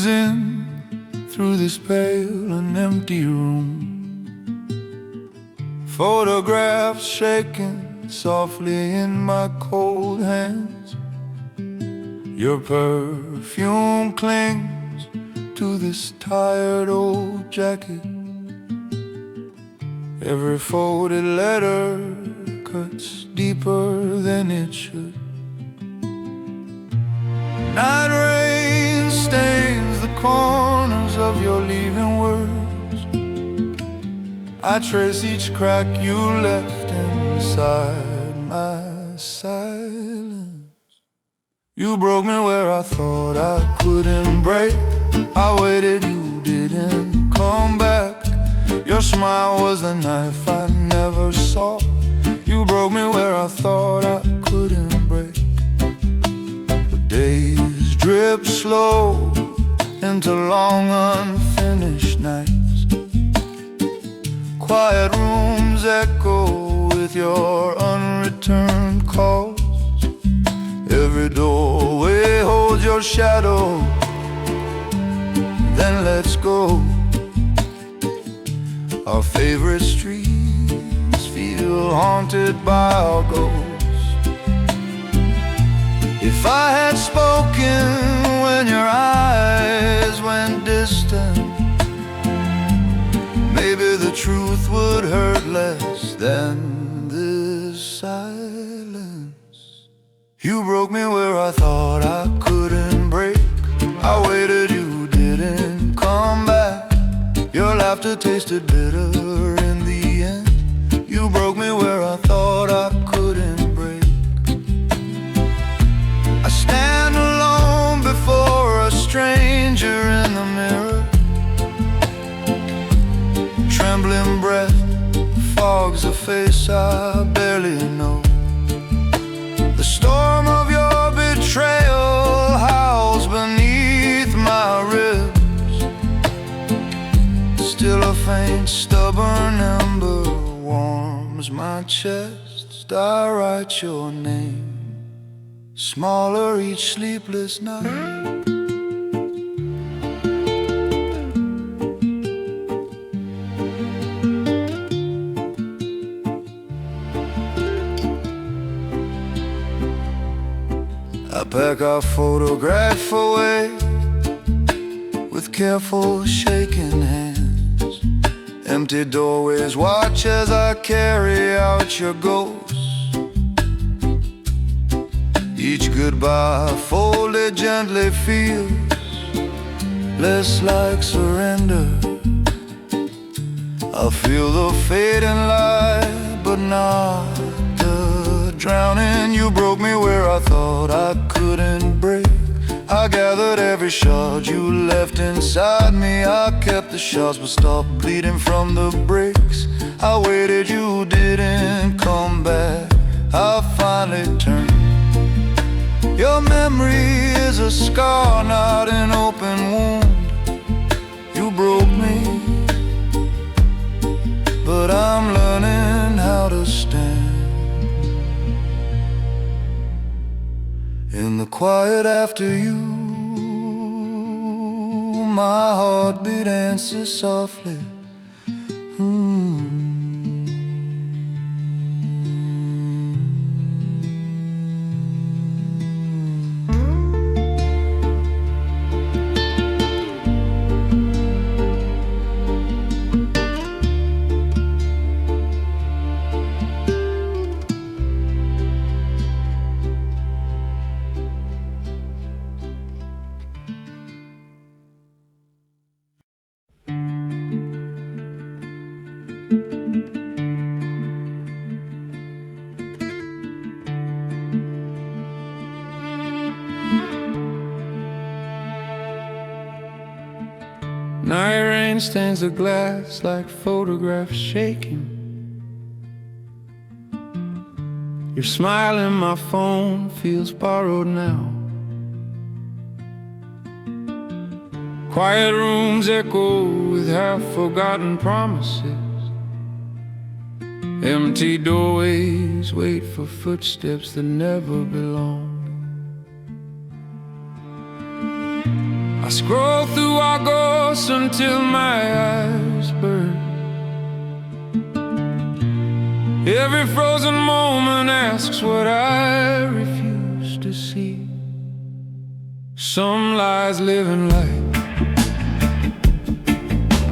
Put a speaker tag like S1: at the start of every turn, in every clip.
S1: in through this pale and empty room. Photographs shaking softly in my cold hands. Your perfume clings to this tired old jacket. Every folded letter cuts deeper than it should. Night rain stains the corners of your leaving words. I trace each crack you left inside my silence. You broke me where I thought I couldn't break. I waited, you didn't come back. Your smile was the knife I never saw. You broke me where I thought I couldn't break. The days drip slow into long unfinished nights. Quiet rooms echo with your unreturned calls. Every doorway holds your shadow. Then let's go. Our favorite streets feel haunted by our ghosts. If I had spoken when your eyes went distant, maybe the truth would hurt less than this silence. You broke me where I thought I couldn't break. I waited, you didn't come back. Your laughter tasted bitter in the end. You broke me where I thought I couldn't break. I stand alone before a stranger in the mirror. Trembling breath fogs a face I barely know. The storm of your betrayal howls beneath my ribs. Still a faint, stubborn ember warms my chest. I write your name, smaller each sleepless night. I pack our photograph away with careful shaking hands. Empty doorways watch as I carry out your ghost. Each goodbye folded gently feels less like surrender. I feel the fading light, but not the drowning. You broke me where I thought I couldn't break. I gathered every shard you left inside me. I kept the shards but stopped bleeding from the breaks. I waited, you didn't come back. I finally turned. Your memory is a scar, not an open wound. You broke me, but I'm learning how to stand. In the quiet after you, my heartbeat answers softly. Night rain stains the glass like photographs shaking. Your smile in my phone feels borrowed now. Quiet rooms echo with half-forgotten promises. Empty doorways wait for footsteps that never belong. I scroll through our ghosts until my eyes burn. Every frozen moment asks what I refuse to see. Some lies living light,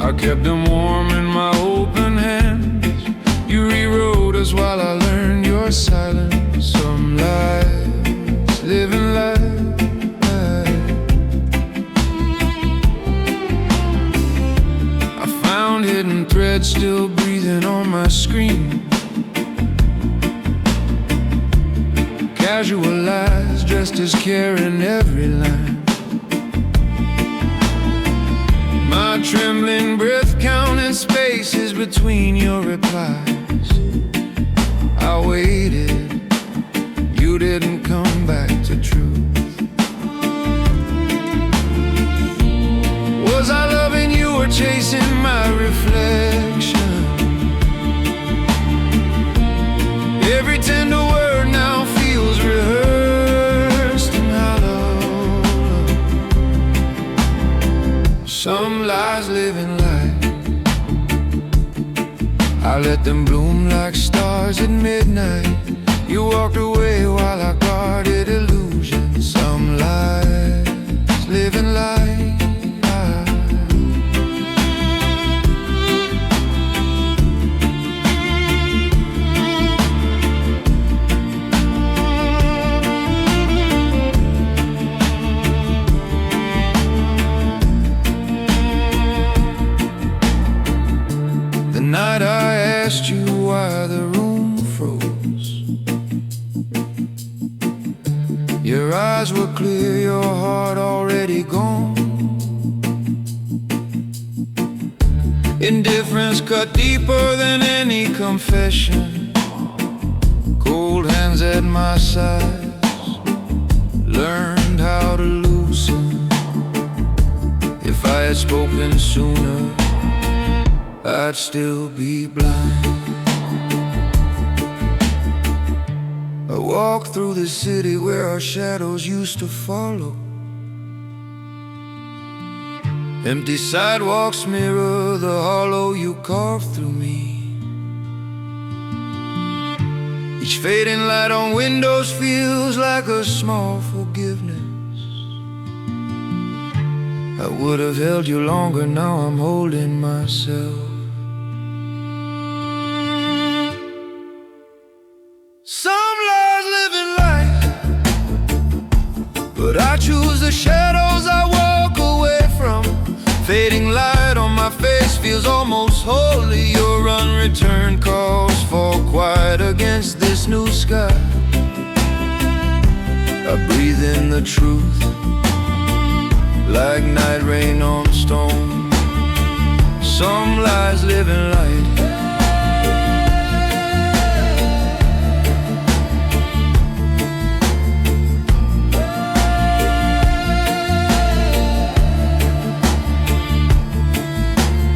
S1: I kept them warm in my open hands. You rewrote us while I learned your silence. Some lies living light. I found hidden threads still breathing on my screen. Casual lies dressed as care in every line. My trembling breath counting spaces between your replies. I waited, you didn't come back to truth. Was I loving you or chasing my reflection? Every tender word now feels rehearsed and hollow. Some lies living light, I let them bloom like stars at midnight. You walked away while I guarded illusions. Some lies living light. The night I asked you why the room froze, your eyes were clear, your heart already gone. Indifference cut deeper than any confession. Cold hands at my sides, learned how to loosen. If I had spoken sooner, I'd still be blind. I walk through the city where our shadows used to follow. Empty sidewalks mirror the hollow you carved through me. Each fading light on windows feels like a small forgiveness. I would have held you longer, now I'm holding myself. Some lies living light, but I choose the shadows I walk away from. Fading light on my face feels almost holy. Your unreturned calls fall quiet against this new sky. I breathe in the truth like night rain on stone. Some lies living light,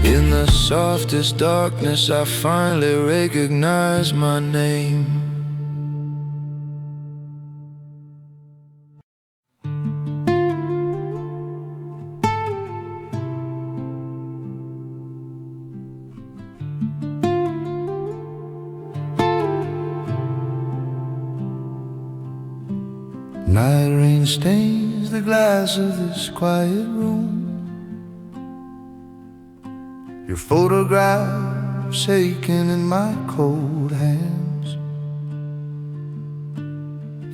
S1: in the softest darkness I finally recognize my name. Night rain stains the glass of this quiet room. Your photograph shaking in my cold hands.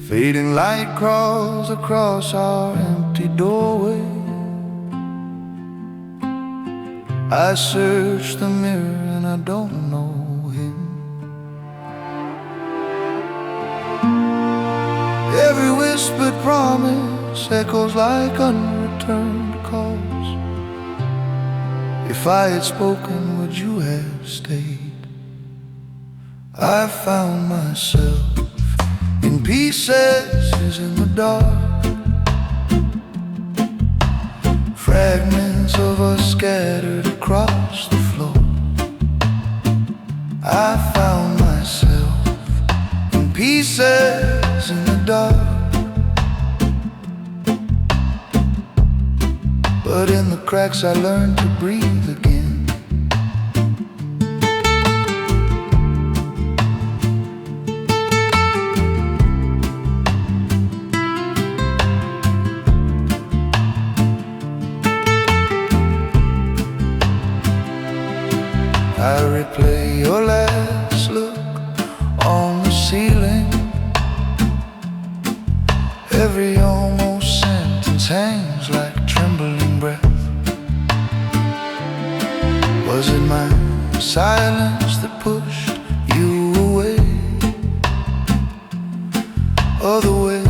S1: Fading light crawls across our empty doorway. I search the mirror and I don't know him. Every whispered promise echoes like unreturned calls. If I had spoken, would you have stayed? I found myself in pieces in the dark, fragments of us scattered across the floor. I found myself in pieces in the dark. but in the cracks I learned to breathe again. I replay your last look on the ceiling. Every almost sentence hangs like trembling breath. Was it my silence that pushed you away, or the way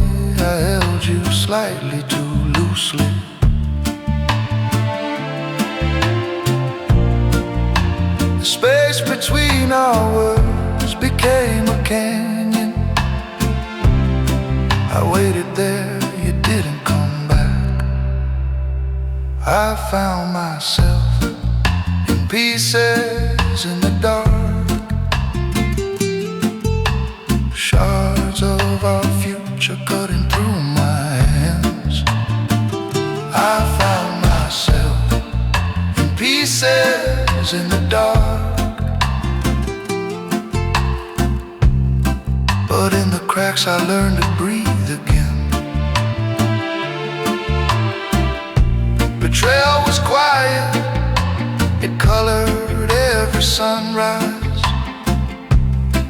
S1: I held you slightly too loosely? The space between our words became a canyon. I waited there, you didn't come back. I found myself in pieces in the dark, shards of our future cutting through my hands. I found myself in pieces in the dark, but in the cracks I learned to breathe again. Betrayal was quiet, it colored every sunrise.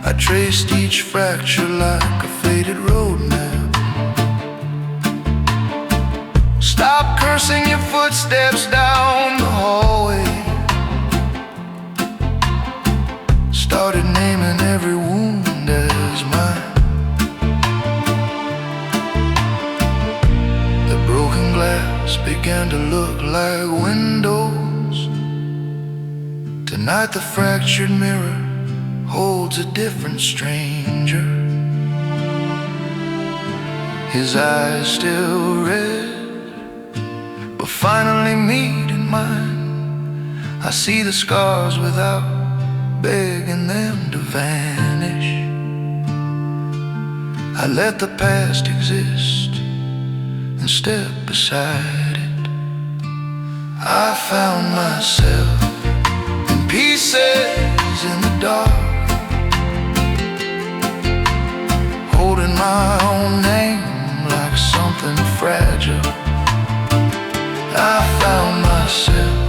S1: I traced each fracture like a faded road map. Stop cursing your footsteps down the hallway. Started naming every wound as mine. The broken glass began to look like windows. Tonight the fractured mirror holds a different stranger. His eyes still red, but finally meeting mine. I see the scars without begging them to vanish. I let the past exist and step beside it. I found myself in pieces in the dark, holding my own name like something fragile. I found myself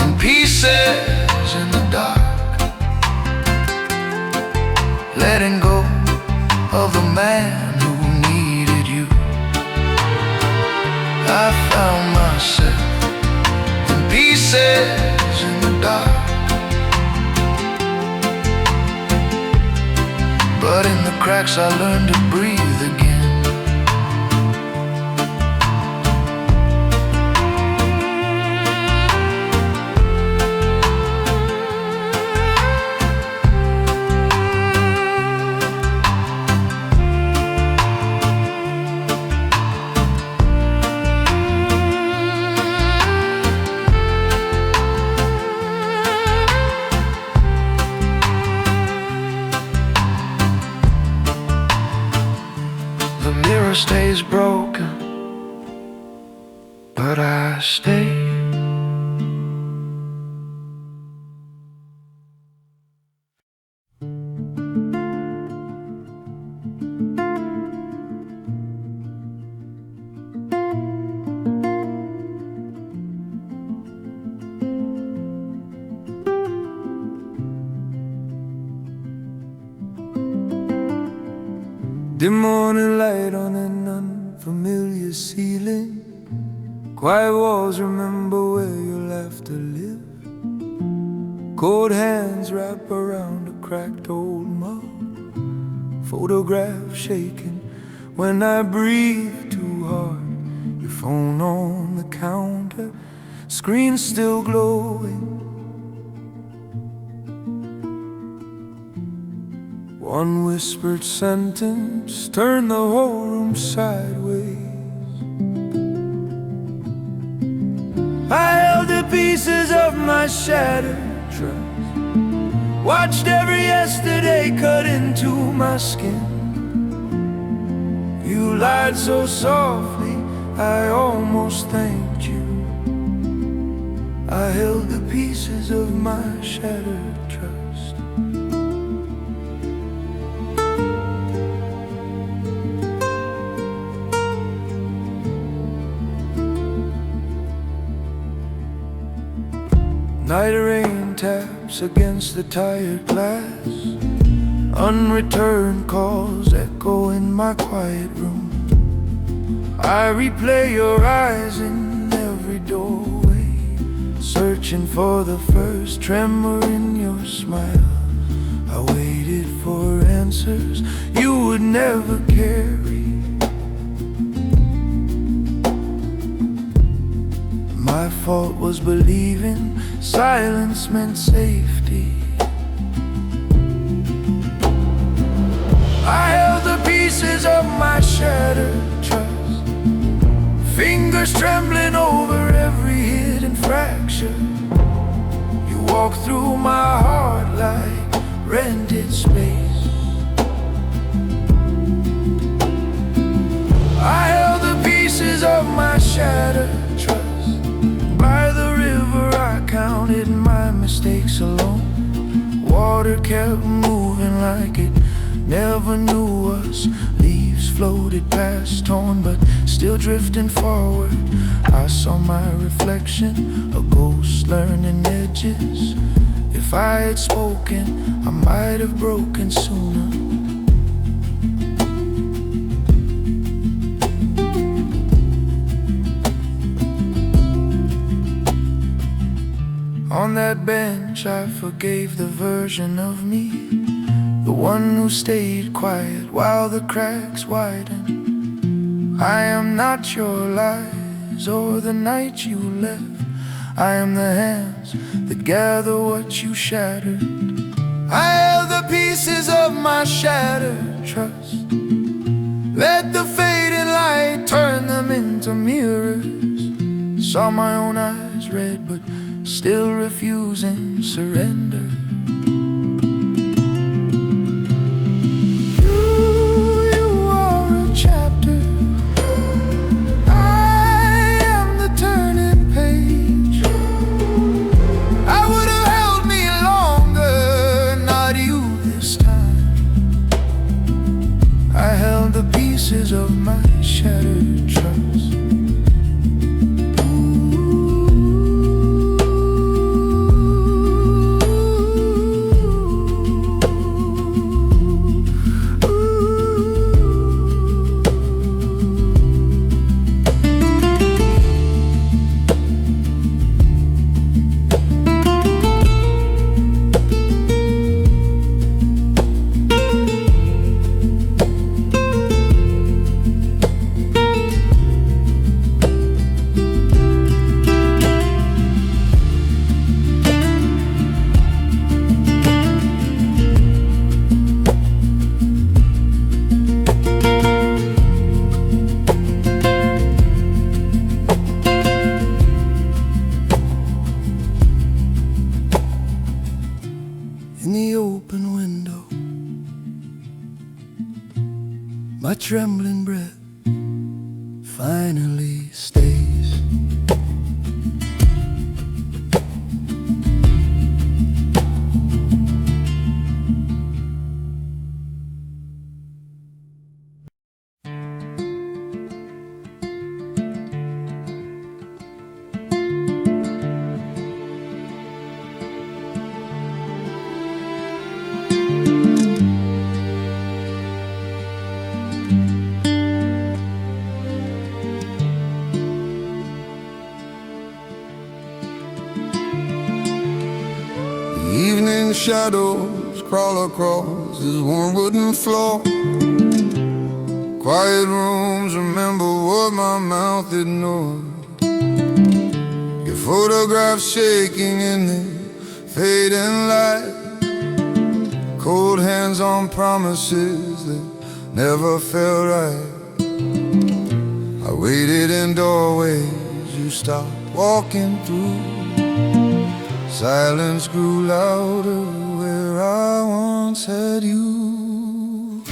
S1: in pieces in the dark, letting go of the man who needed you. I found myself in pieces in the dark, but in the cracks I learned to breathe again. The mirror stays broken, but I stay.
S2: Dim morning light on an unfamiliar ceiling. Quiet walls remember where your laughter lived. Cold hands wrap around a cracked old mug. Photograph shaking when I breathe too hard. Your phone on the counter, screen still glowing. One whispered sentence turned the whole room sideways. I held the pieces of my shattered trust, watched every yesterday cut into my skin. You lied so softly, I almost thanked you. I held the pieces of my shattered trust. Night rain taps against the tired glass. Unreturned calls echo in my quiet room. I replay your eyes in every doorway, searching for the first tremor in your smile. I waited for answers you would never carry. My fault was believing silence meant safety. I held the pieces of my shattered trust, fingers trembling over every hidden fracture. You walked through my heart like rented space. I held the pieces of my shattered trust. By the river I counted my mistakes alone. Water kept moving like it never knew us. Leaves floated past, torn but still drifting forward. I saw my reflection, a ghost learning edges. If I had spoken, I might have broken sooner. On that bench I forgave the version of me, the one who stayed quiet while the cracks widened. I am not your lies or the night you left. I am the hands that gather what you shattered. I held the pieces of my shattered trust. Let the fading light turn them into mirrors. Saw my own eyes red but still refusing surrender. You are a chapter, I am the turning page. I would have held me longer, not you this time. I held the pieces of my shattered trust. In the open window, my trembling breath finally stays.
S1: Evening shadows crawl across this warm wooden floor. Quiet rooms remember what my mouth ignored. Your photographs shaking in the fading light. Cold hands on promises that never felt right. I waited in doorways you stopped walking through. Silence grew louder where I once had you.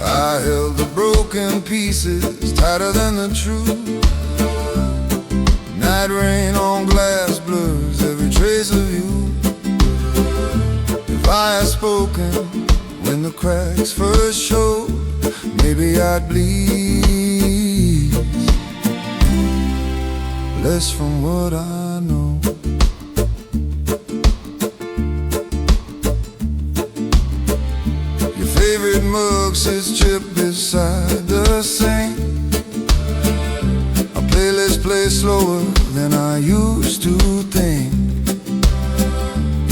S1: I held the broken pieces tighter than the truth. Night rain on glass blurred I spoken when the cracks first showed, maybe I'd bleed less from what I know. Your favorite mug sits chipped beside the sink. Our playlist plays slower than I used to think.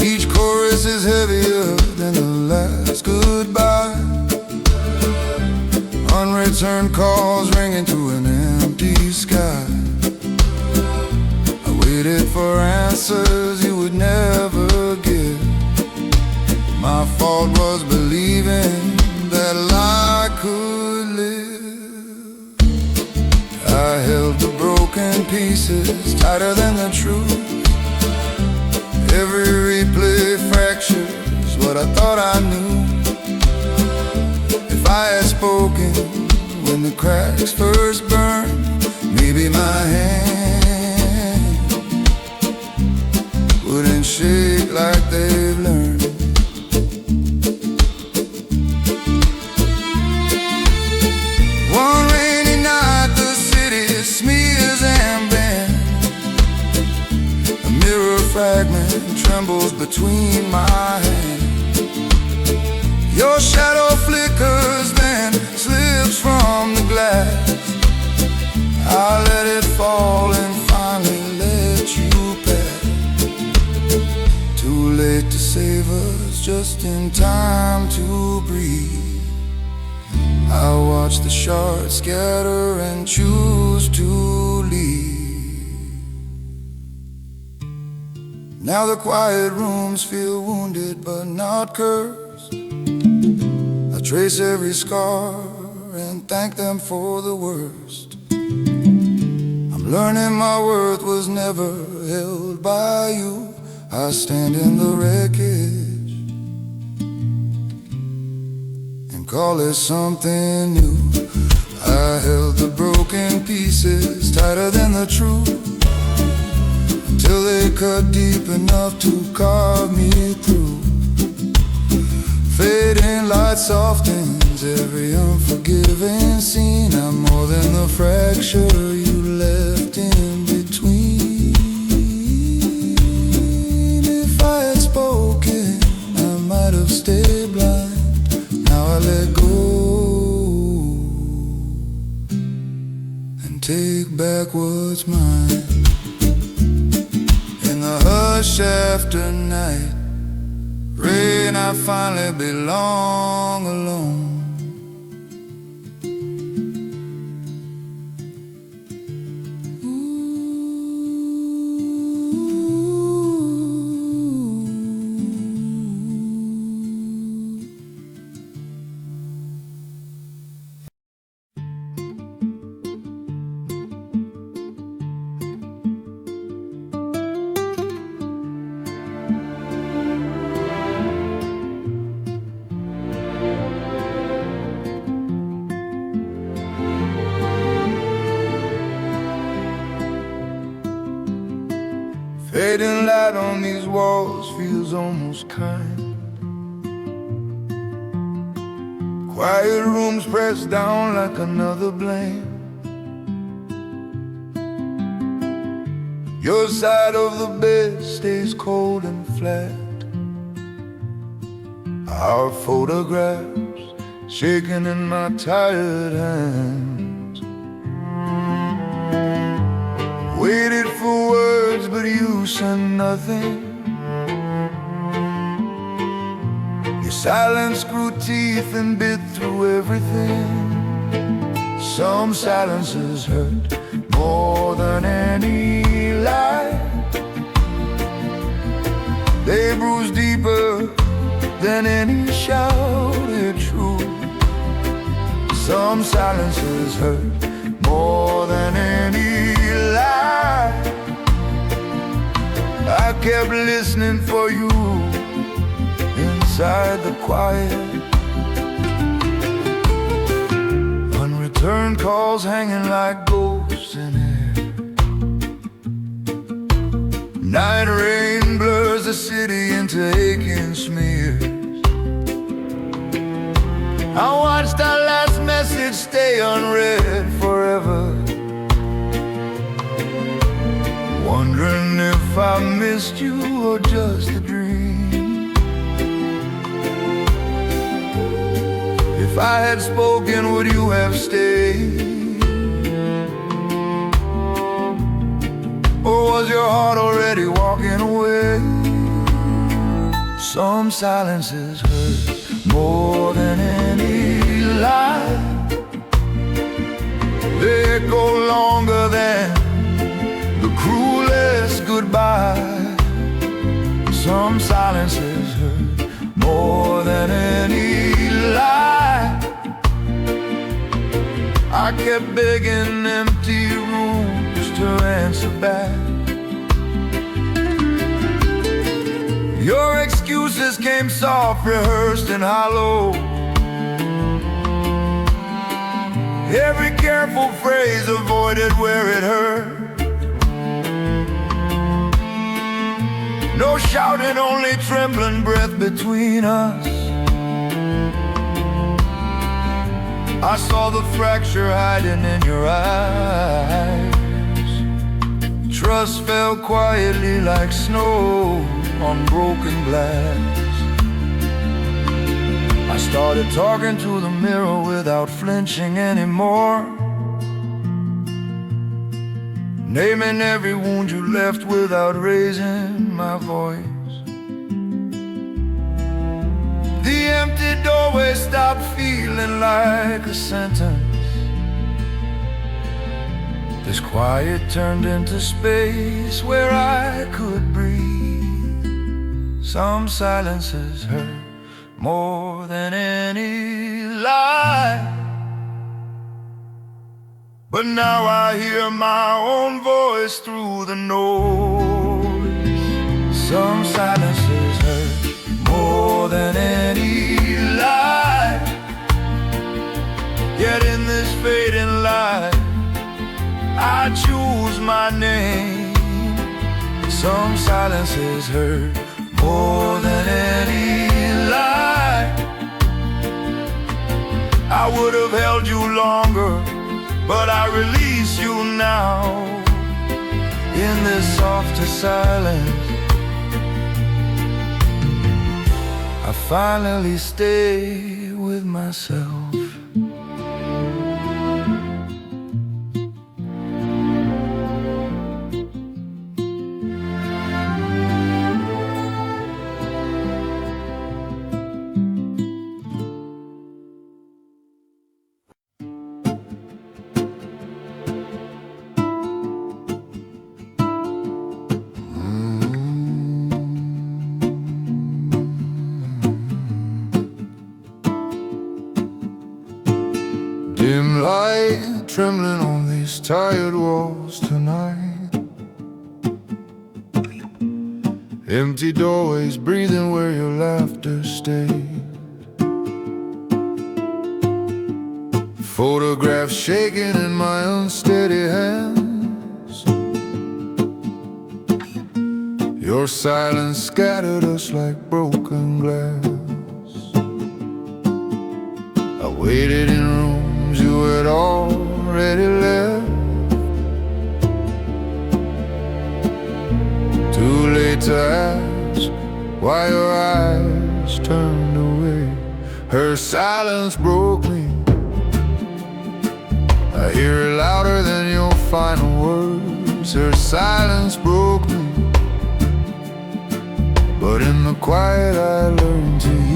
S1: Each chorus is heavier than the last goodbye. Unreturned calls ringing to an empty sky. I waited for answers you would never give. My fault was believing that I could live. I held the broken pieces tighter than the truth. Every replay fractures what I thought I knew. If I had spoken when the cracks first burned, maybe my hand wouldn't shake like they've learned. One rainy night the city smears and bends. A mirror fragment trembles between my hands. Your shadow flickers, then slips from the glass. I let it fall and finally let you pass. Too late to save us, just in time to breathe. I watch the shards scatter and choose to leave. Now the quiet rooms feel wounded but not cursed. I trace every scar and thank them for the worst. I'm learning my worth was never held by you. I stand in the wreckage and call it something new. I held the broken pieces tighter than the truth, till they cut deep enough to carve me through. Fading light softens every unforgiving scene. I'm more than the fracture you left in between. If I had spoken, I might have stayed blind. Now I let go and take back what's mine. In the hush after night rain, I finally belong alone. Fading light on these walls feels almost kind. Quiet rooms pressed down like another blame. Your side of the bed stays cold and flat. Our photographs shaking in my tired hands. Waited for words, but you said nothing. Your silence grew teeth and bit through everything. Some silences hurt more than any lie. They bruise deeper than any shouted truth. Some silences hurt more than any lie. I kept listening for you inside the quiet. Unreturned calls hanging like ghosts in air. Night rain blurs the city into aching smears. I watched our last message stay unread forever, wondering if I missed you or just a dream. If I had spoken, would you have stayed? Or was your heart already walking away? Some silences hurt more than any lie. They echo longer than the cruelest goodbye. Some silences hurt more than any lie. I kept begging empty rooms to answer back. Your excuses came soft, rehearsed and hollow. Every careful phrase avoided where it hurt. No shouting, only trembling breath between us. I saw the fracture hiding in your eyes. Trust fell quietly like snow on broken glass. I started talking to the mirror without flinching anymore, naming every wound you left without raising my voice. The empty doorway stopped feeling like a sentence. This quiet turned into space where I could breathe. Some silences hurt more than any lie. But now I hear my own voice through the noise. Some silences hurt more than any lie. Yet in this fading light, I choose my name. Some silences hurt more than any lie. I would have held you longer, but I release you now. In this softer silence, I finally stay with myself. Dim light trembling on these tired walls tonight. Empty doorways breathing where your laughter stayed. Photographs shaking in my unsteady hands. Your silence scattered us like broken glass. I waited in rooms you had already left. Too late to ask why your eyes turned away. Her silence broke me. I hear it louder than your final words. Her silence broke me, but in the quiet I learned to hear.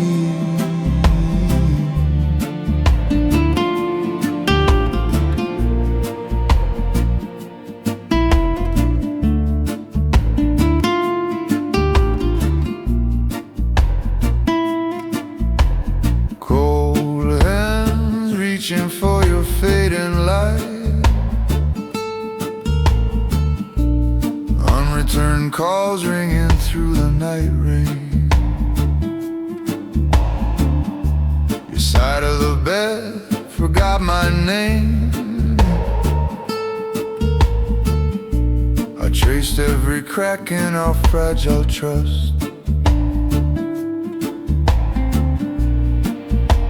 S1: Reaching for your fading light. Unreturned calls ringing through the night rain. Your side of the bed forgot my name. I traced every crack in our fragile trust.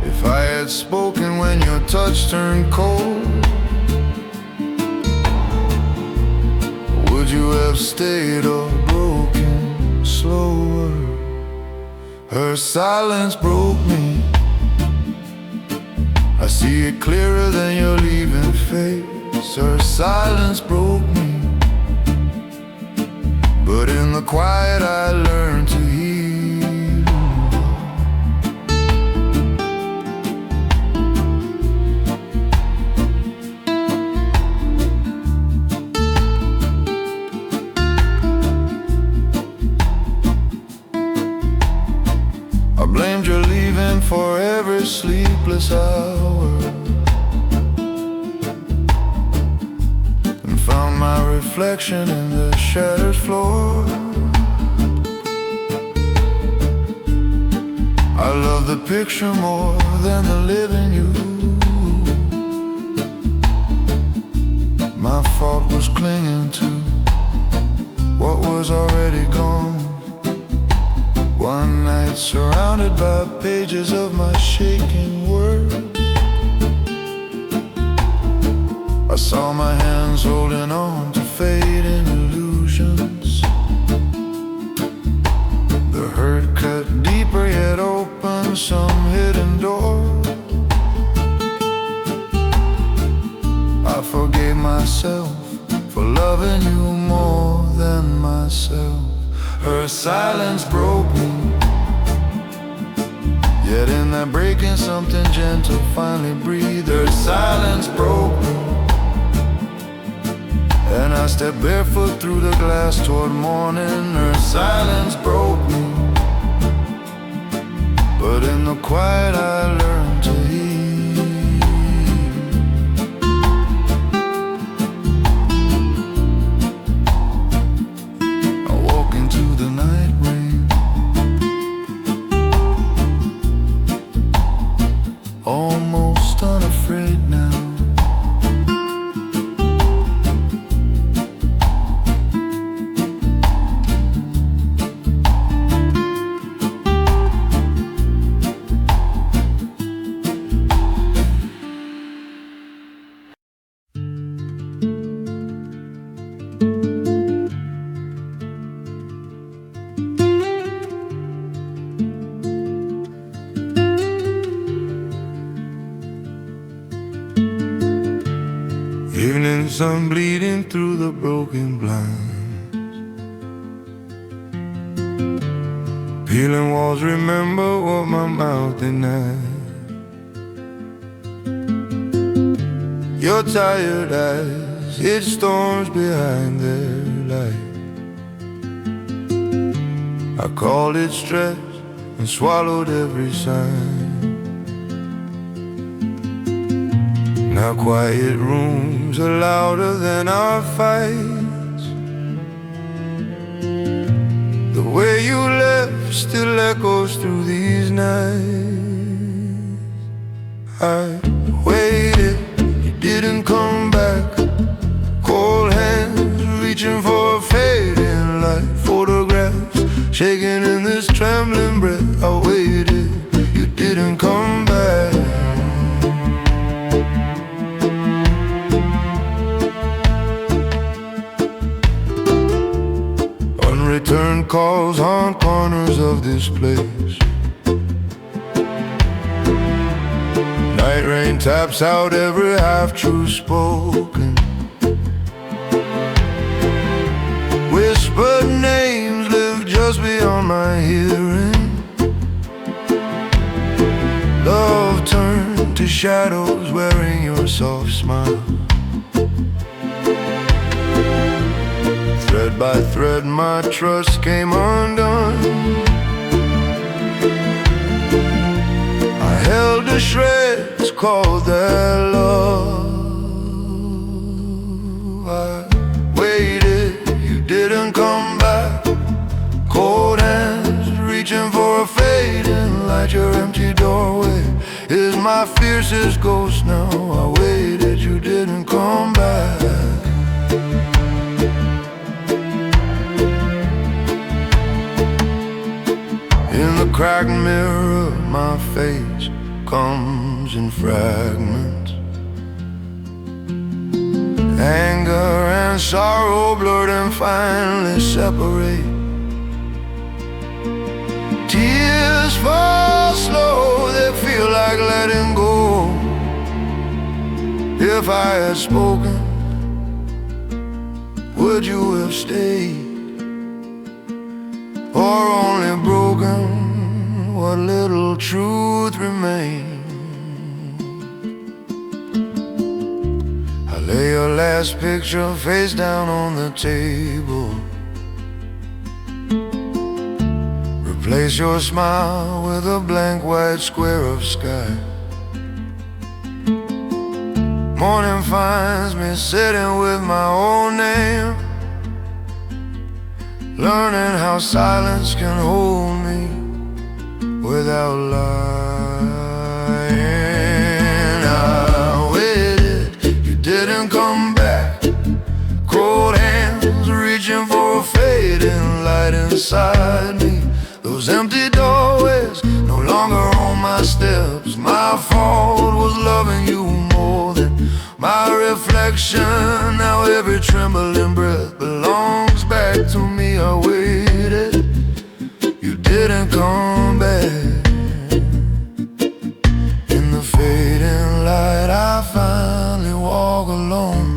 S1: If I had had spoken when your touch turned cold? Would you have stayed or broken slower? Her silence broke me. I see it clearer than your leaving face. Her silence broke me. But in the quiet I learned to heal. I blamed your leaving for every sleepless hour, and found my reflection in the shattered floor. I love the picture more than the living you. My fault was clinging to what was already gone. One night surrounded by pages of my shaking words, I saw my hands holding on to fading illusions. The hurt cut deeper yet opened some hidden door. I forgave myself for loving you more than myself. Her silence broke me, yet in that breaking something gentle finally breathed. Her silence broke me, and I stepped barefoot through the glass toward morning. Her silence broke me, but in the quiet I learned to heal. I woke into the night rain, almost unafraid now. Evening sun bleeding through the broken blinds, peeling walls, remember what my mouth denied. Your tired eyes hid storms behind their light. I called it stress and swallowed every sign. Now quiet rooms are louder than our fights. The way you left still echoes through these nights. I waited, you didn't come back. Cold hands reaching for a fading light. Photographs shaking in this trembling breath. I waited, you didn't come back. Unreturned calls haunt corners of this place. Night rain taps out every half-truth spoken. Whispered names live just beyond my hearing. Love turned to shadows wearing your soft smile. Thread by thread my trust came undone. I held the shreds called that love. I waited, you didn't come back. Cold hands reaching for a fading light. Your empty doorway is my fiercest ghost now. I waited, you didn't come back. In the cracked mirror, my face comes in fragments. Anger and sorrow blurred and finally separate. Tears fall slow, they feel like letting go. If I had spoken, would you have stayed? Or only broken what little truth remained? I lay your last picture face down on the table. Replace your smile with a blank white square of sky. Morning finds me sitting with my own name, learning how silence can hold me without lying. I waited, you didn't come back. Cold hands reaching for a fading light inside me. Those empty doorways no longer on my steps. My fault was loving you more than my reflection. Now every trembling breath belongs back to me. I waited, you didn't come back. In the fading light I finally walk alone.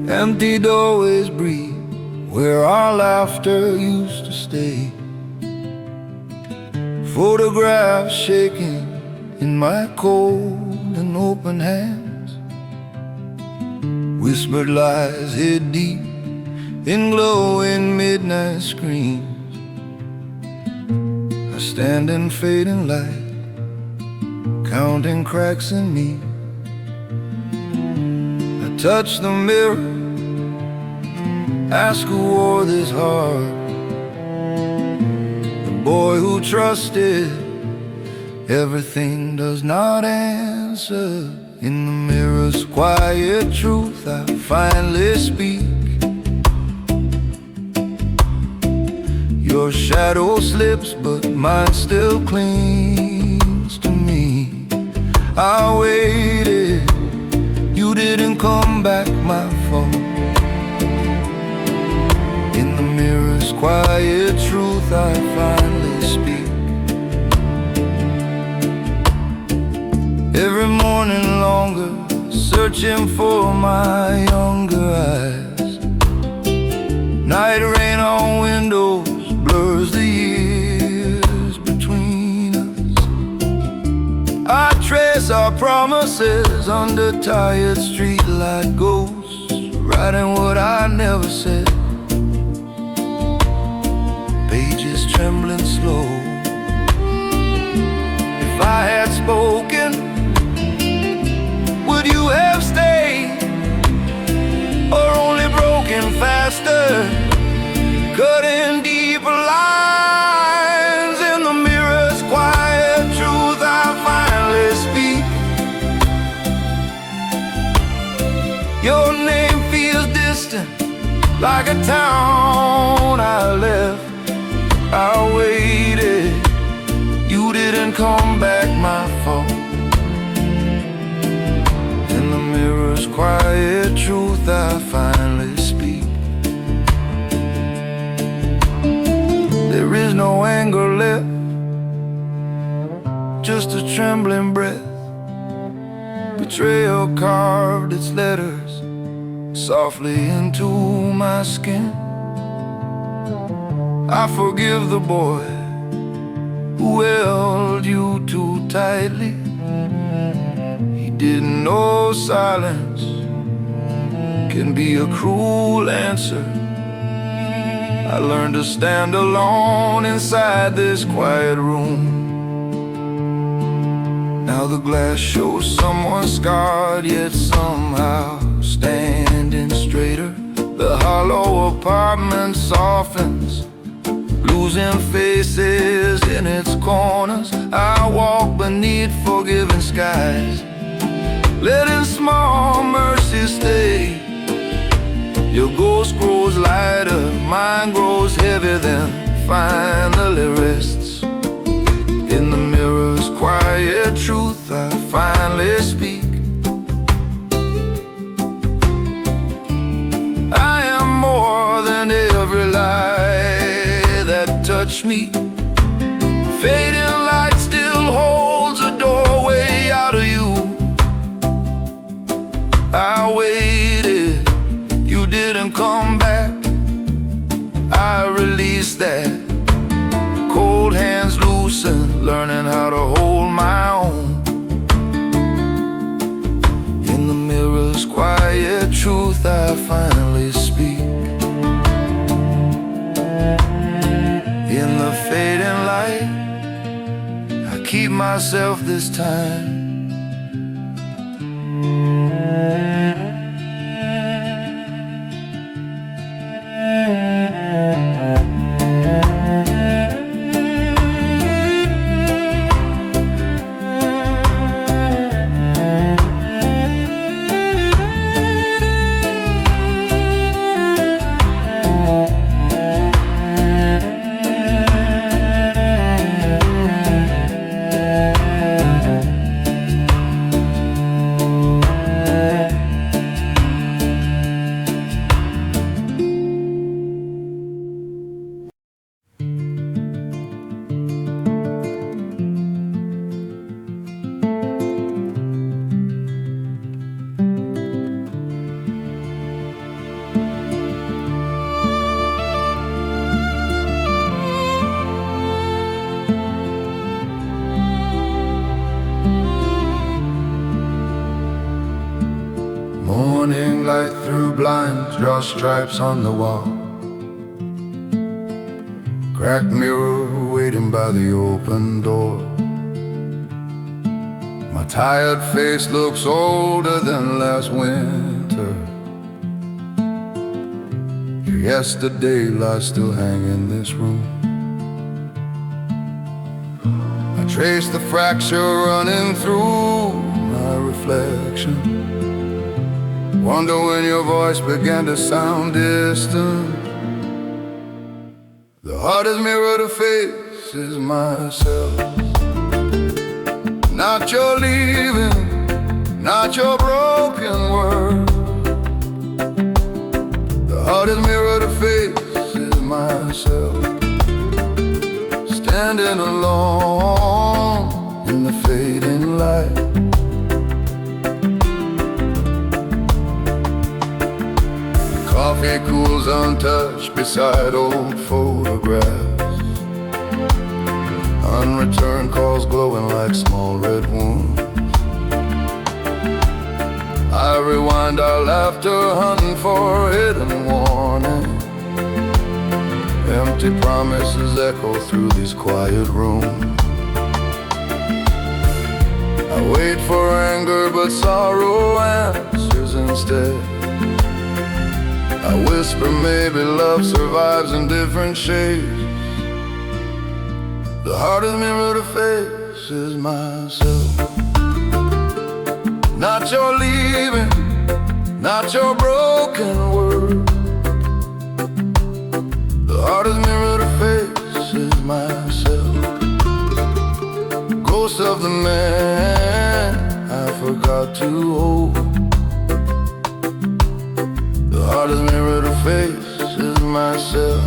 S1: Empty doorways breathe where our laughter used to stay. Photographs shaking in my cold and open hands. Whispered lies hid deep in glowing midnight screens. I stand in fading light, counting cracks in me. I touch the mirror, ask who wore this heart. The boy who trusted everything does not answer. In the mirror's quiet truth I finally speak. Your shadow slips but mine still clings to me. I waited, you didn't come back, my fault. In the mirror's quiet truth I finally speak. Every morning longer, searching for my younger eyes. Night rain on windows blurs the years between us. I trace our promises under tired streetlight ghosts, writing what I never said. Pages trembling slow. If I had spoken, would you have stayed? Or only broken faster, cutting deeper lines? In the mirror's quiet truth I finally speak. Your name feels distant, like a town I left. I waited, You didn't come back, my fault. In the mirror's quiet truth I finally speak. There is no anger left, just a trembling breath. Betrayal carved its letters softly into my skin. I forgive the boy who held you too tightly. He didn't know silence can be a cruel answer. I learned to stand alone inside this quiet room. Now the glass shows someone scarred, yet somehow standing straighter. The hollow apartment softens, losing faces in its corners. I walk beneath forgiving skies, letting small mercies stay. Your ghost grows lighter, mine grows heavy, then finally rests. In the mirror's quiet truth I finally speak. I am more than every lie that touched me. Fading light still holds a doorway out of you. I waited, you didn't come back. I released that, cold hands loosened, learning how to hold my own. In the mirror's quiet truth I finally speak. In the fading light I keep myself this time. Morning light through blinds, draw stripes on the wall. Cracked mirror waiting by the open door. My tired face looks older than last winter. Your yesterday lies still hang in this room. I trace the fracture running through my reflection. Wonder when your voice began to sound distant. The hardest mirror to face is myself. Not your leaving, not your broken word. The hardest mirror to face is myself. Standing alone in the fading light. Coffee cools untouched beside old photographs. Unreturned calls glowing like small red wounds. I rewind our laughter, hunting for hidden warning. Empty promises echo through these quiet rooms. I wait for anger, but sorrow answers instead. I whisper maybe love survives in different shades. The hardest mirror to face is myself. Not your leaving, not your broken word. The hardest mirror to face is myself. ghost of the man I forgot to hold. The hardest mirror to face is myself.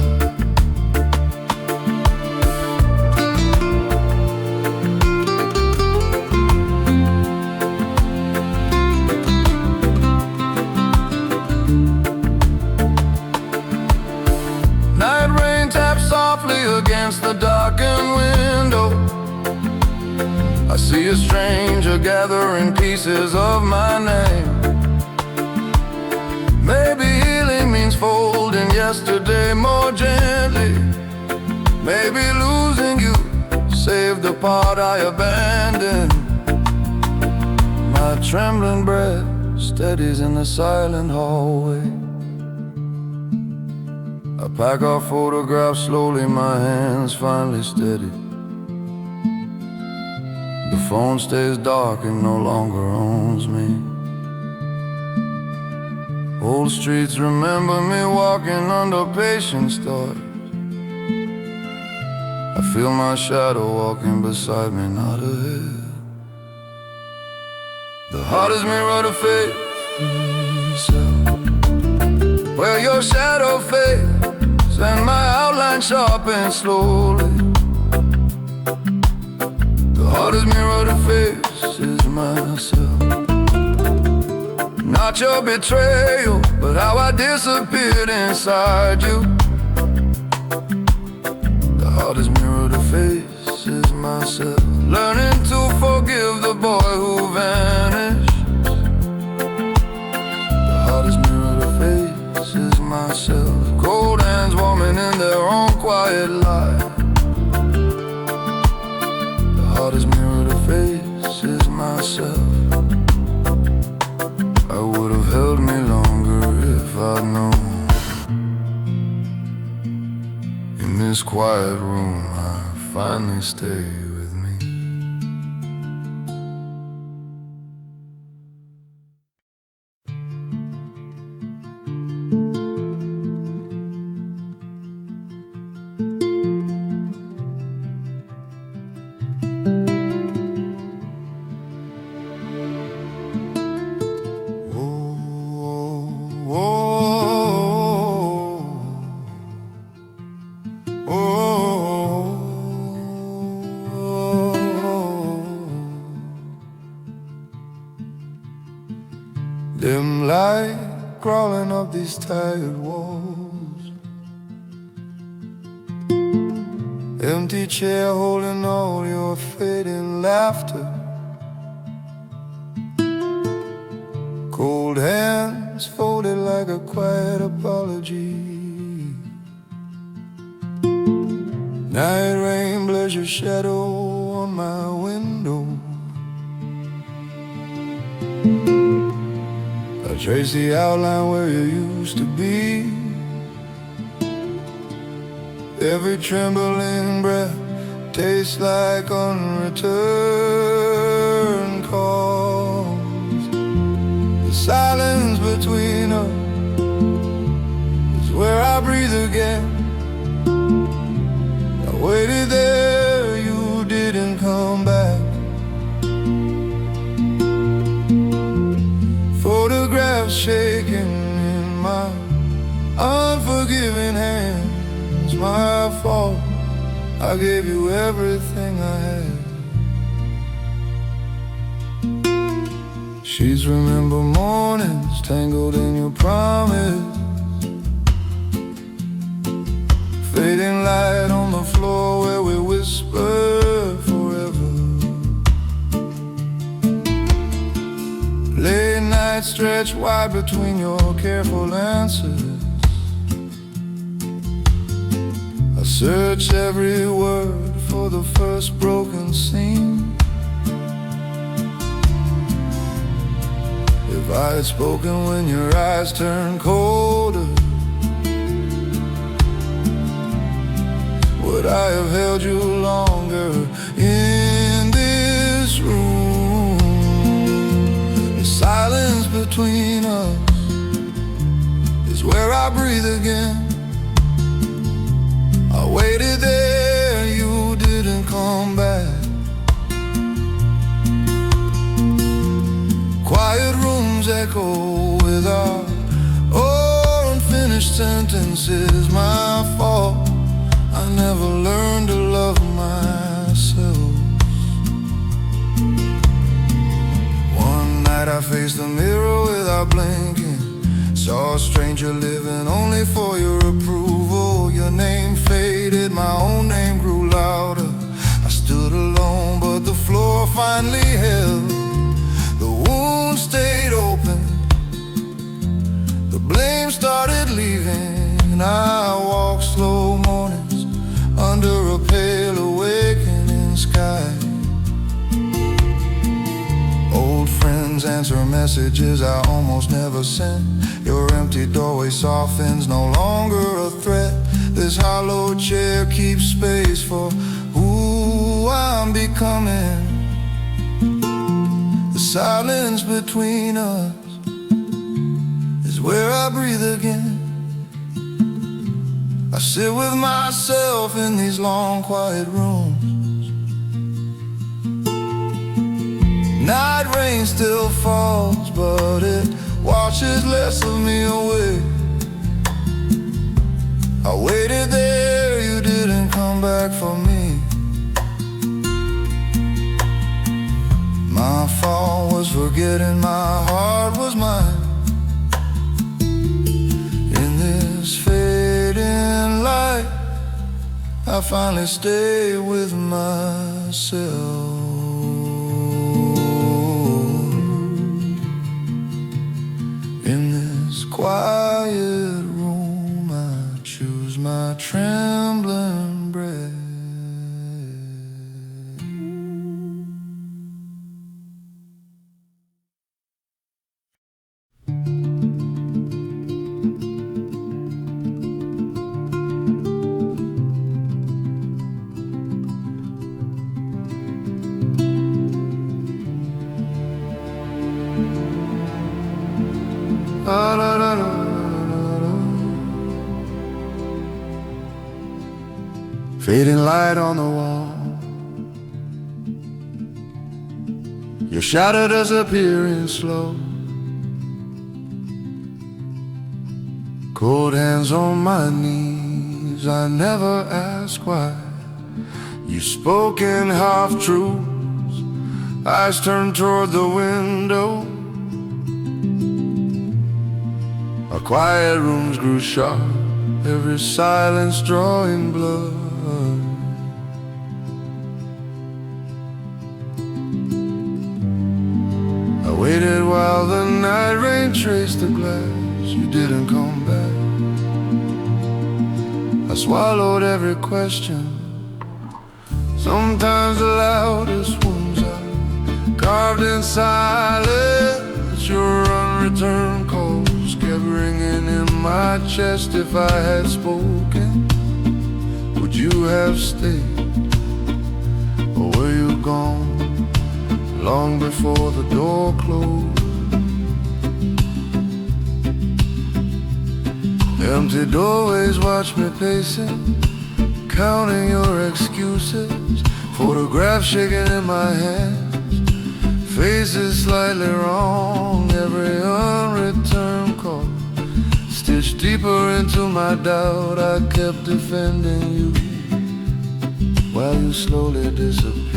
S1: Night rain taps softly against the darkened window. I see a stranger gathering pieces of my name. Maybe healing means folding yesterday more gently. Maybe losing you saved the part I abandoned. My trembling breath steadies in the silent hallway. I pack our photographs slowly, my hands finally steady. The phone stays dark and no longer owns me. Old streets remember me walking under patient stars. I feel my shadow walking beside me, not ahead. The hardest mirror to face myself, where your shadow fades and my outline sharpens slowly. The hardest mirror to face is myself. Not your betrayal, but how I disappeared inside you. The hardest mirror to face is myself. Learning to forgive the boy who vanished. The hardest mirror to face is myself. Cold hands warming in their own quiet light. The hardest mirror to face is myself. I would have held me longer if I'd known. In this quiet room I finally stay with me. Dim light crawling up these tired walls. Empty chair holding all your fading laughter. Cold hands folded like a quiet apology. Night rain blurs your shadow on my window. I trace the outline where you used to be. Every trembling breath tastes like unreturned calls. The silence between us is where I breathe again. I waited there, you didn't come back. Photographs shaking in my unforgiving hands. My fault, I gave you everything I had. Sheets remember mornings tangled in your promise. Fading light on the floor where we whisper forever. Late night stretched wide between your careful answers. I search every word for the first broken scene. If I had spoken when your eyes turned colder, would I have held you longer in this room? The silence between us is where I breathe again. I waited there, you didn't come back. echo without unfinished sentences. My fault, I never learned to love myself. One night I faced the mirror without blinking, saw a stranger living only for your approval. Your name faded, my own name grew louder. I stood alone, but the floor finally held. The wound stayed open, the blame started leaving. I walked slow mornings under a pale awakening sky. Old friends answer messages I almost never sent. Your empty doorway softens, no longer a threat. This hollow chair keeps space for who I'm becoming. The silence between us is where I breathe again. I sit with myself in these long quiet rooms. Night rain still falls, but it washes less of me away. I waited there, you didn't come back for me. My fault was forgetting my heart was mine. In this fading light, I finally stay with myself. In this quiet room, I choose my trembling breath. Fading light on the wall, your shadow disappearing slow. Cold hands on my knees, I never ask why. You spoke in half-truths, eyes turned toward the window. Our quiet rooms grew sharp, every silence drawing blood. I waited while the night rain traced the glass. You didn't come back. I swallowed every question. Sometimes the loudest wounds are carved in silence. Your unreturned calls kept ringing in my chest. If I had spoken, would you have stayed? Or were you gone long before the door closed? Empty doorways watch me pacing, counting your excuses. Photographs shaking in my hands, faces slightly wrong. Every unreturned call stitched deeper into my doubt. I kept defending you while you slowly disappeared.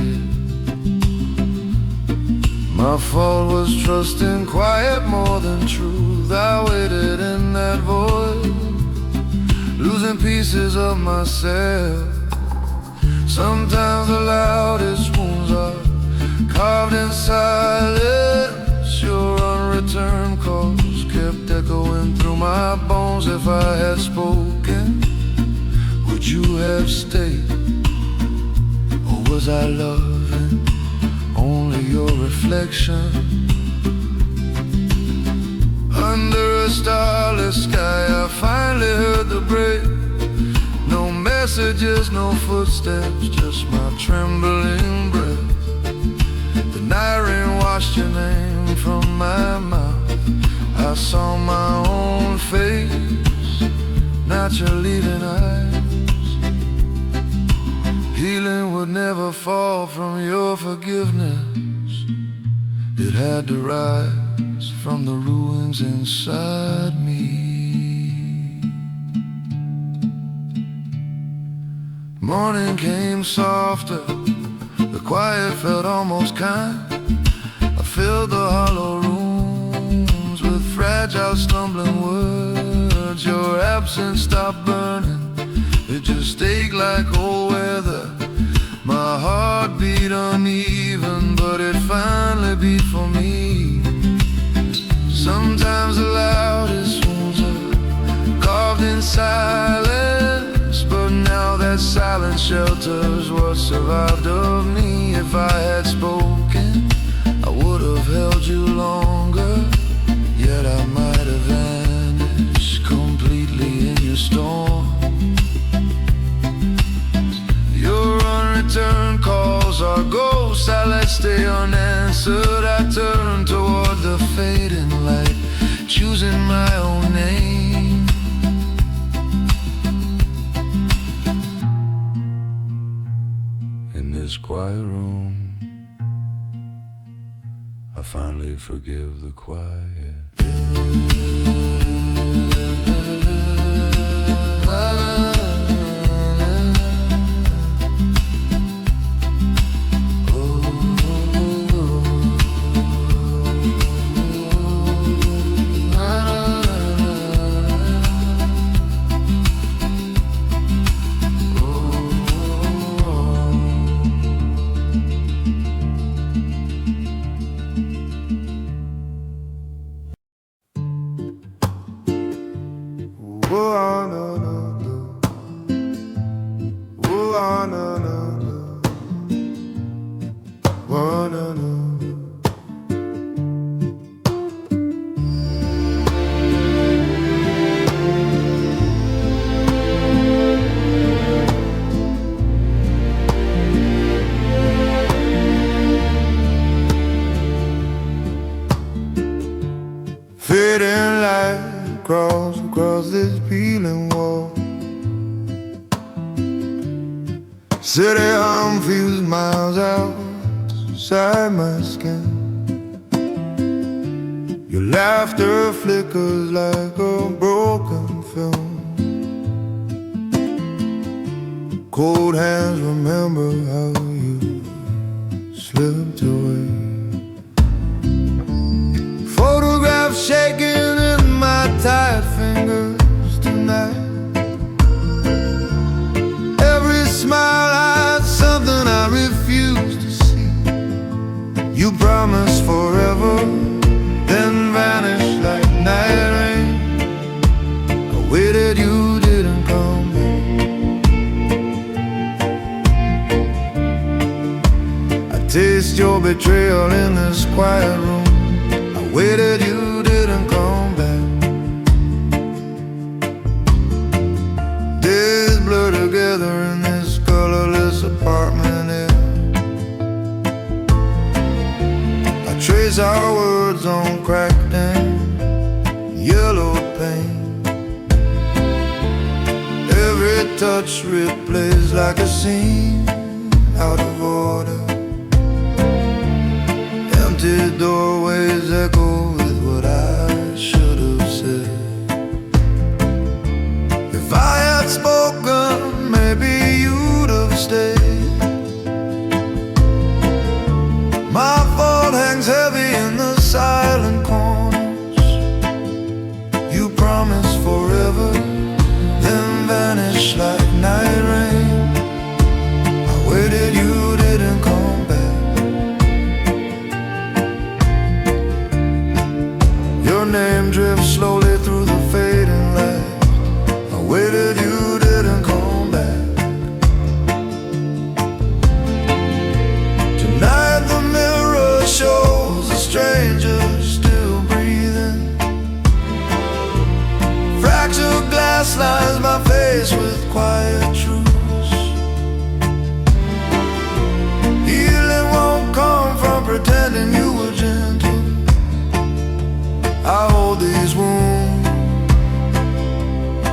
S1: My fault was trusting quiet more than truth. I waited in that void, losing pieces of myself. Sometimes the loudest wounds are carved in silence. Your unreturned calls kept echoing through my bones. If I had spoken, would you have stayed? Or was I loving only your reflection? Under a starless sky, I finally heard the break. No messages, no footsteps, just my trembling breath. The night rain washed your name from my mouth. I saw my own face, not your leaving eyes. Healing would never fall from your forgiveness. It had to rise from the ruins inside me. Morning came softer, the quiet felt almost kind. I filled the hollow rooms with fragile stumbling words. Your absence stopped burning, it just ached like old weather. My heart beat uneven, but it finally beat for me. Sometimes the loudest wounds are carved in silence, but now that silence shelters what survived of me. If I had spoken, I would have held you longer, yet I might have vanished completely in your storm. Your unreturned calls are ghosts I let stay unanswered. I turn toward the fading light, choosing my own name. In this quiet room, I finally forgive the quiet. Fading light crawls across this peeling wall. City hum feels miles outside my skin. Your laughter flickers like a broken film. Cold hands remember how you slipped away. Photographs shaking in my tired fingers tonight. Every smile hides something I refuse to see. You promised forever, then vanished like night rain. I waited, you didn't come back. I taste your betrayal in this quiet room. Waited, you didn't come back. Days blur together in this colorless apartment air. I trace our words on cracked and yellowed paint. Every touch replays like a scene out of order. Empty doorways echo with what I should have said. If I had spoken, maybe you'd have stayed. My fault hangs heavy in the silent corners. You promised forever, then vanished like night rain. I waited, you didn't come back. Your name drifts slowly through the fading light. I waited, you didn't come back. Tonight the mirror shows a stranger still breathing. Fractured glass lines my face with quiet truths. Healing won't come from pretending you were gentle. I hold these wounds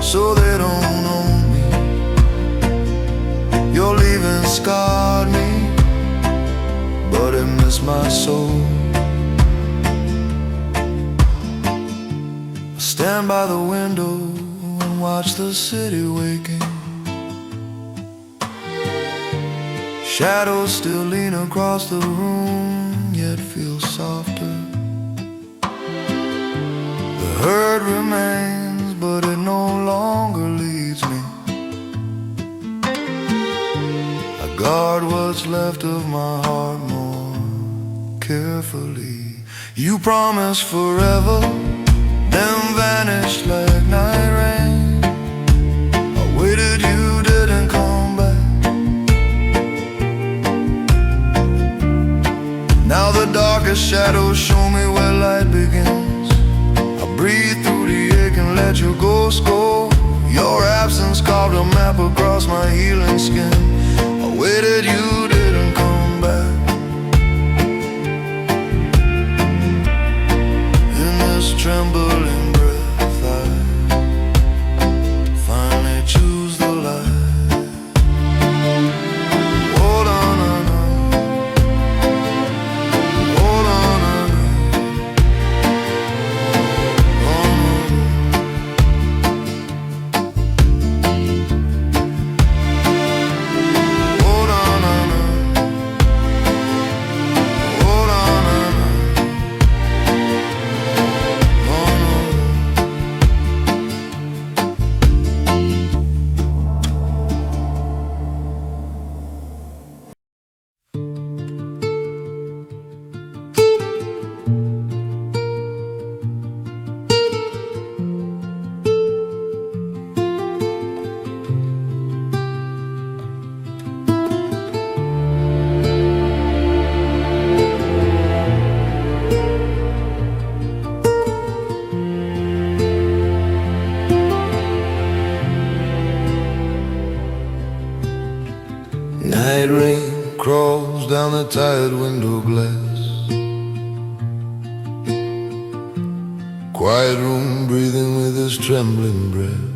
S1: so they don't own me. Your leaving scarred me, but it missed my soul. stand by the window and watch the city waking. Shadows still lean across the room, yet feel softer. The herd remains, but it no longer leads me. I guard what's left of my heart more carefully. You promised forever, then vanished like night rain. I waited, you didn't come back. Now the darkest shadows show me where light begins. I breathe through the ache and let your ghost go. Your absence carved a map across my healing skin. I waited, you didn't come back. In this trembling breath, I finally choose the light. Hold on, hold on, night rain crawls down the tired window glass. Quiet room breathing with his trembling breath.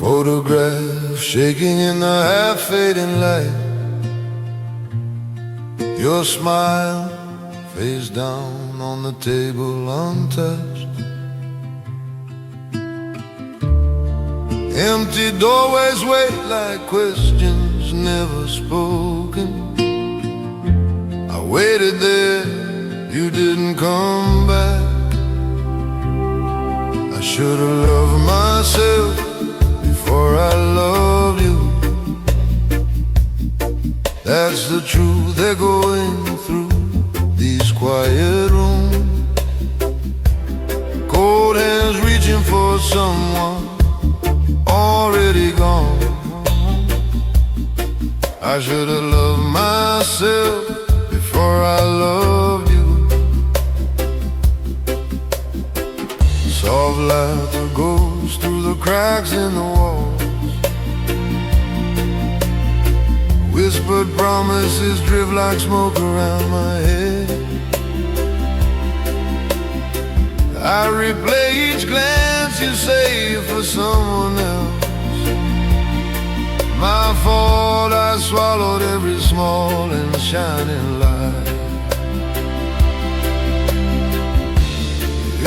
S1: Photograph shaking in the half-fading light. Your smile face down on the table untouched. Empty doorways wait like questions never spoken. I waited there, you didn't come back. I should have loved myself before I loved you. That's the truth they're going through these quiet rooms. Cold hands reaching for someone already gone. I should have loved myself before I loved you. Soft laughter goes through the cracks in the walls. Whispered promises drift like smoke around my head. I replay each glance you save for someone else. My fault, I swallowed every small and shining light.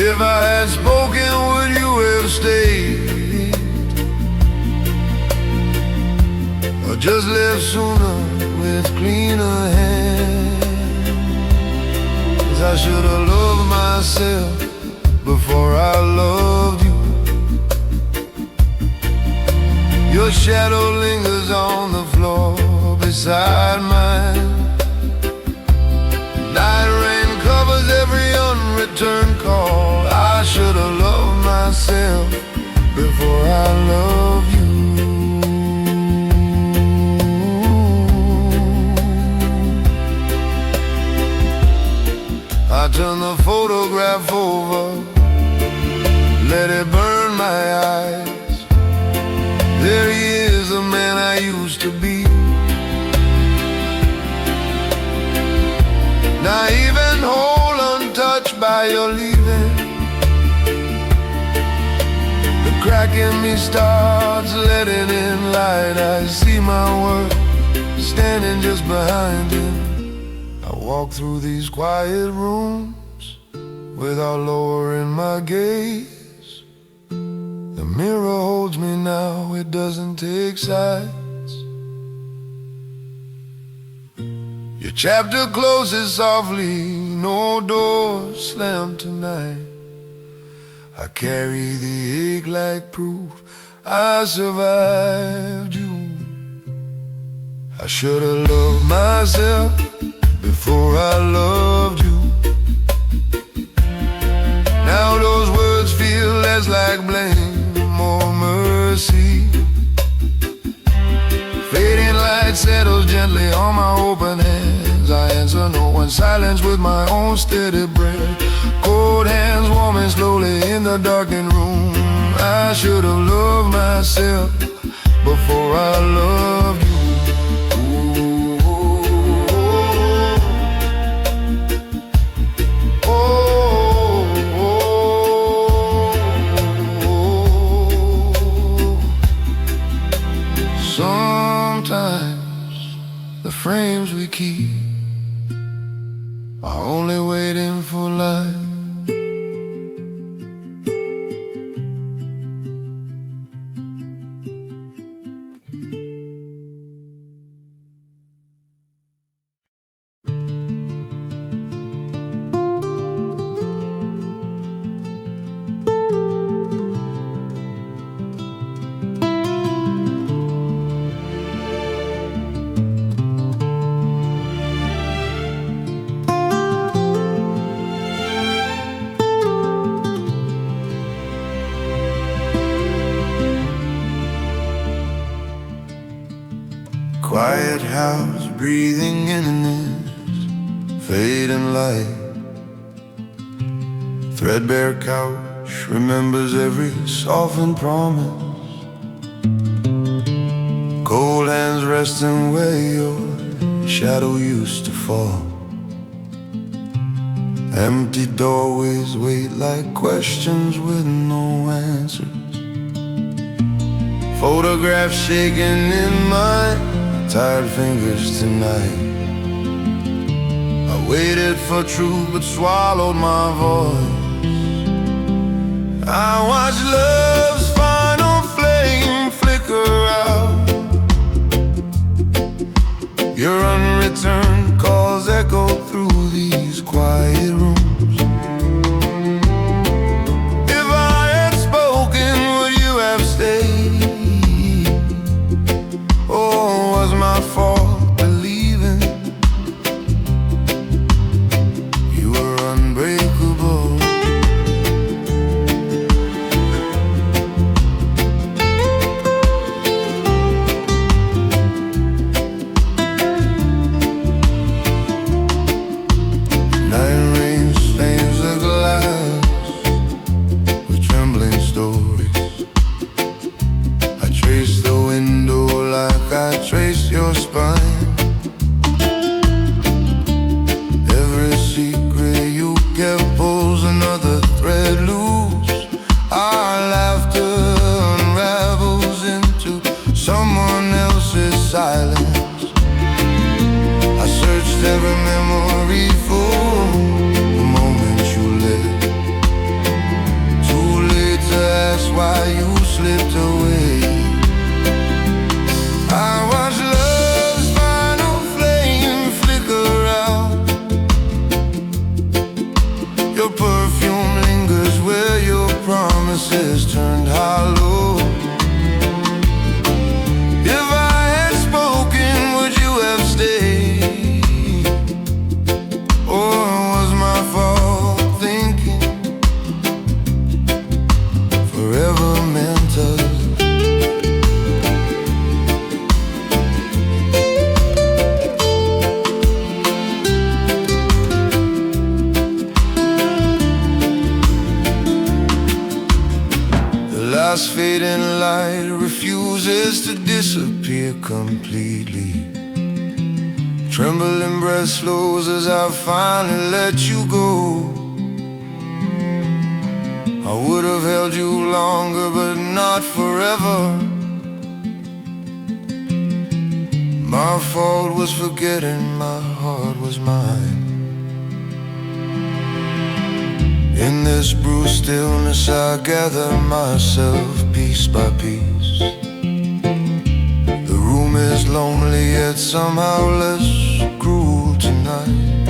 S1: If I had spoken, would you have stayed? Or just left sooner with cleaner hands? I should have loved myself before I loved you. Your shadow lingers on the floor beside mine. Night rain covers every unreturned call. I should have loved myself before I loved you. I turn the photograph over, let it burn my eyes. There he is, the man I used to be. Naive and whole, untouched by your leaving. The crack in me starts letting in light. I see my worth standing just behind him. I walk through these quiet rooms without lowering my gaze. The mirror holds me now, it doesn't take sides. Your chapter closes softly, no door slammed tonight. I carry the ache like proof I survived you. I should've loved myself before I loved you. Now those words feel less like blame, more mercy. Fading light settles gently on my open hands. I answer no one's silence with my own steady breath. Cold hands warming slowly in the darkened room. I should have loved myself before I loved you. Sometimes the frames we keep are only waiting for life. Quiet house, breathing in this fading light. Threadbare couch remembers every softened promise. Cold hands resting where your shadow used to fall. Empty doorways wait like questions with no answers. Photographs shaking in my tired fingers tonight. I waited for truth but swallowed my voice. I watched love's final flame flicker out. Your unreturned calls echo through these quiet rooms. If I had spoken, would you have stayed? Oh, was my fault believing you were unbreakable? Night rain stains the glass with trembling stories. I trace the window like I trace your spine. Every secret you kept pulls another thread loose. Our laughter unravels into someone else's silence. I searched every memory for the moments you lived. Too late to ask why you slipped away. I watched love's final flame flicker out. Your perfume lingers where your promises turned hollow. If I had spoken, would you have stayed? Or was my fault thinking forever meant us? Last fading light refuses to disappear completely. Trembling breath slows as I finally let you go. I would have held you longer, but not forever. My fault was forgetting my heart was mine. In this bruised stillness I gather myself piece by piece. The room is lonely yet somehow less cruel tonight.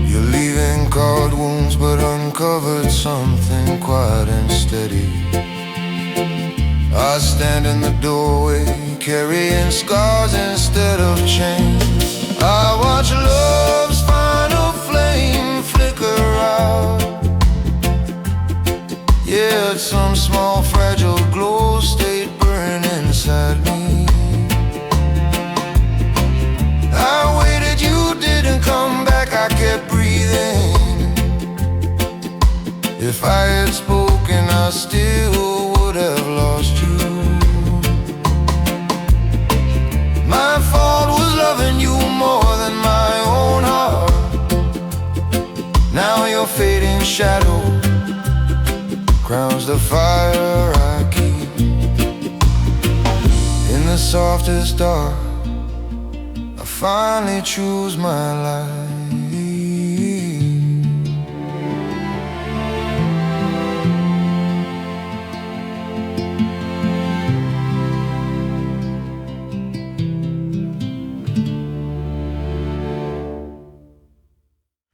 S1: You're leaving card wounds but uncovered something quiet and steady. I stand in the doorway carrying scars instead of chains. I watch love's final flame flicker out. Yeah, it's some small fragile glow state burning inside me. I waited, you didn't come back, I kept breathing. If I had spoken, I still would have lost you. My fault was loving you more than my own heart. Now your fading shadow crowns the fire I keep. In the softest dark, I finally choose my life.